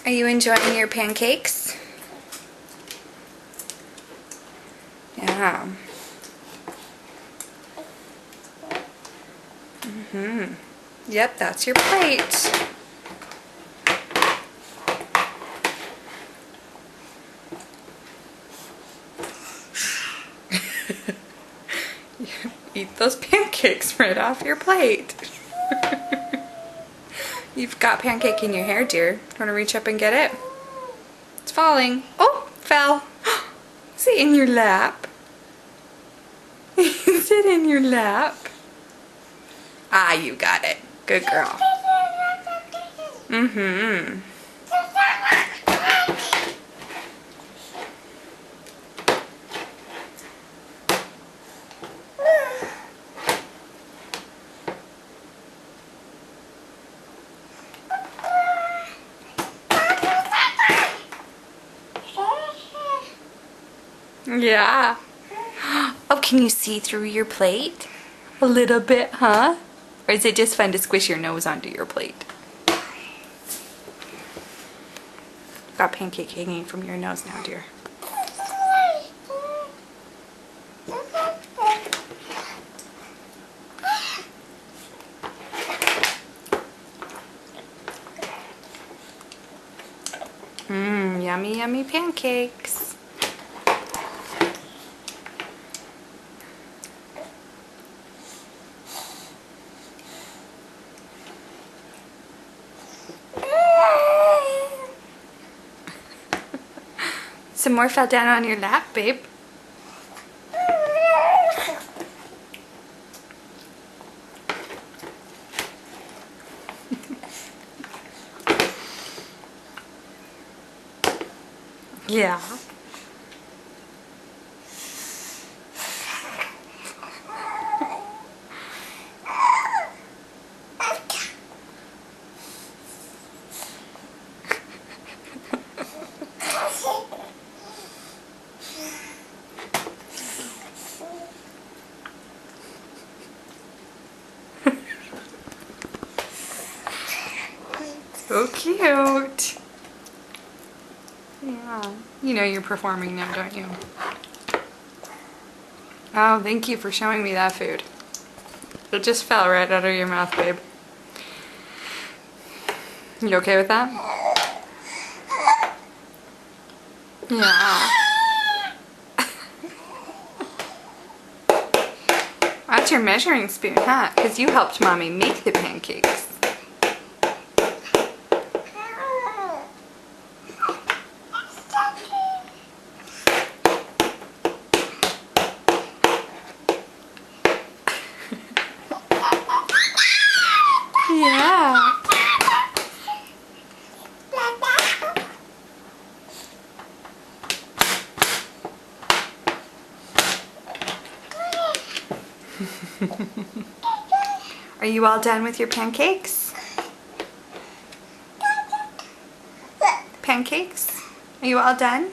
Are you enjoying your pancakes? Yeah. Yep, that's your plate. Eat those pancakes right off your plate. You've got pancake in your hair, dear. Want to reach up and get it? It's falling. Oh, fell. Is it in your lap? Is it in your lap? Ah, you got it. Good girl. Mm-hmm. Yeah. Oh, can you see through your plate? A little bit, huh? Or is it just fun to squish your nose onto your plate? Got pancake hanging from your nose now, dear. Mmm, yummy, yummy pancakes. Some more fell down on your lap, babe. Yeah. So cute. Yeah. You know you're performing now, don't you? Oh, thank you for showing me that food. It just fell right out of your mouth, babe. You okay with that? Yeah. That's your measuring spoon, huh? Because you helped Mommy make the pancakes. Yeah. Are you all done with your pancakes? Pancakes? Are you all done?